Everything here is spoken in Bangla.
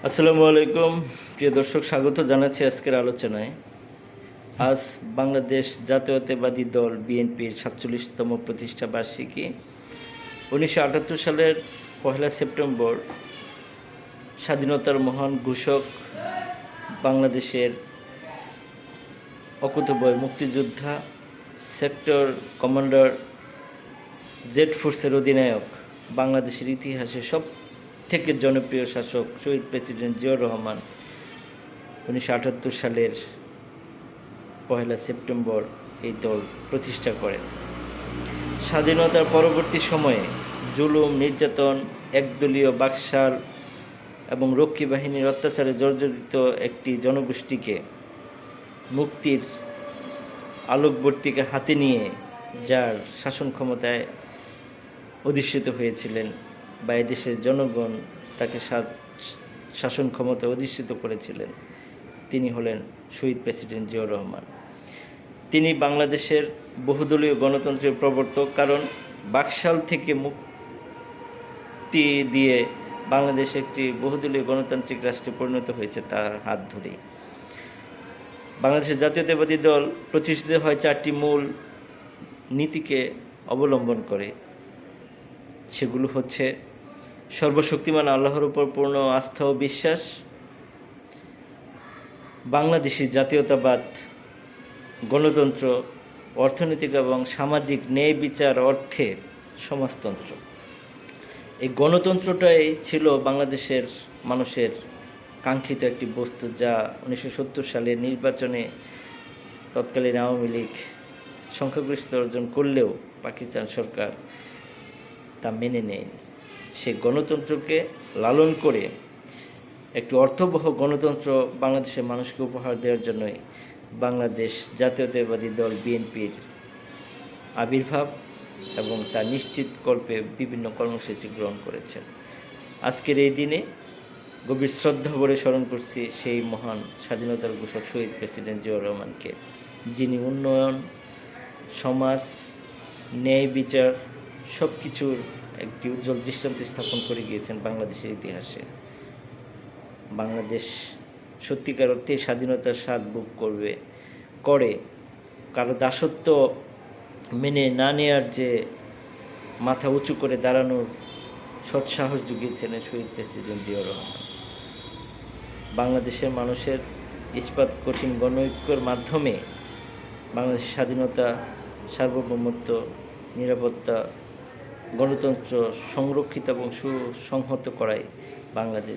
আসসালামু আলাইকুম প্রিয় দর্শক, স্বাগত জানাচ্ছি আজকের আলোচনায়। আজ বাংলাদেশ জাতীয়তাবাদী দল বিএনপির ৪৭তম প্রতিষ্ঠা বার্ষিকী। ১৯৭৮ সালের ১ সেপ্টেম্বর স্বাধীনতার মহান ঘোষক, বাংলাদেশের অকুতোভয় মুক্তিযোদ্ধা, সেক্টর কমান্ডার, জেড ফোর্সের অধিনায়ক, বাংলাদেশের ইতিহাসে সব থেকে জনপ্রিয় শাসক শহীদ প্রেসিডেন্ট জিয়াউর রহমান ১৯৭৮ সালের ১ সেপ্টেম্বর এই দল প্রতিষ্ঠা করেন। স্বাধীনতার পরবর্তী সময়ে জুলুম, নির্যাতন, একদলীয় বাকশাল এবং রক্ষী বাহিনীর অত্যাচারে জর্জরিত একটি জনগোষ্ঠীকে মুক্তির আলোকবর্তিকা হাতে নিয়ে যার শাসন ক্ষমতায় অধিষ্ঠিত হয়েছিলেন বা এদেশের জনগণ তাকে শাসন ক্ষমতায় অধিষ্ঠিত করেছিলেন, তিনি হলেন শহীদ প্রেসিডেন্ট জিয়াউর রহমান। তিনি বাংলাদেশের বহুদলীয় গণতন্ত্রের প্রবর্তক, কারণ বাকশাল থেকে মুক্তি দিয়ে বাংলাদেশ একটি বহুদলীয় গণতান্ত্রিক রাষ্ট্রে পরিণত হয়েছে তার হাত ধরেই। বাংলাদেশের জাতীয়তাবাদী দল প্রতিষ্ঠিত হয় 4টি মূল নীতিকে অবলম্বন করে। সেগুলো হচ্ছে: সর্বশক্তিমান আল্লাহর উপর পূর্ণ আস্থা ও বিশ্বাস, বাংলাদেশি জাতীয়তাবাদ, গণতন্ত্র, অর্থনৈতিক এবং সামাজিক ন্যায় বিচার অর্থে সমাজতন্ত্র। এই গণতন্ত্রটাই ছিল বাংলাদেশের মানুষের কাঙ্ক্ষিত একটি বস্তু, যা 1970 সালের নির্বাচনে তৎকালীন আওয়ামী লীগ সংখ্যাগরিষ্ঠতা অর্জন করলেও পাকিস্তান সরকার তা মেনে নেয়নি। সেই গণতন্ত্রকে লালন করে একটি অর্থবহ গণতন্ত্র বাংলাদেশের মানুষকে উপহার দেওয়ার জন্যই বাংলাদেশ জাতীয়তাবাদী দল বিএনপির আবির্ভাব এবং তা নিশ্চিতকল্পে বিভিন্ন কর্মসূচি গ্রহণ করেছেন। আজকের এই দিনে গভীর শ্রদ্ধা ভরে স্মরণ করছি সেই মহান স্বাধীনতার ঘোষক শহীদ প্রেসিডেন্ট জিয়াউর রহমানকে, যিনি উন্নয়ন, সমাজ, ন্যায় বিচার সব কিছুর একটি উজ্জ্বল দৃষ্টান্ত স্থাপন করে গিয়েছেন বাংলাদেশের ইতিহাসে। বাংলাদেশ সত্যিকার অর্থে স্বাধীনতার স্বাদ ভোগ করে কারো দাসত্ব মেনে না নেওয়ার যে মাথা উঁচু করে দাঁড়ানোর সৎসাহস জুগিয়েছিলেন শহীদ প্রেসিডেন্ট জিয়াউর রহমান। বাংলাদেশের মানুষের ইস্পাত কঠিন গণঐক্যের মাধ্যমে বাংলাদেশের স্বাধীনতা, সার্বভৌমত্ব, নিরাপত্তা, গণতন্ত্র সংরক্ষিত এবং সুসংহত করাই বাংলাদেশ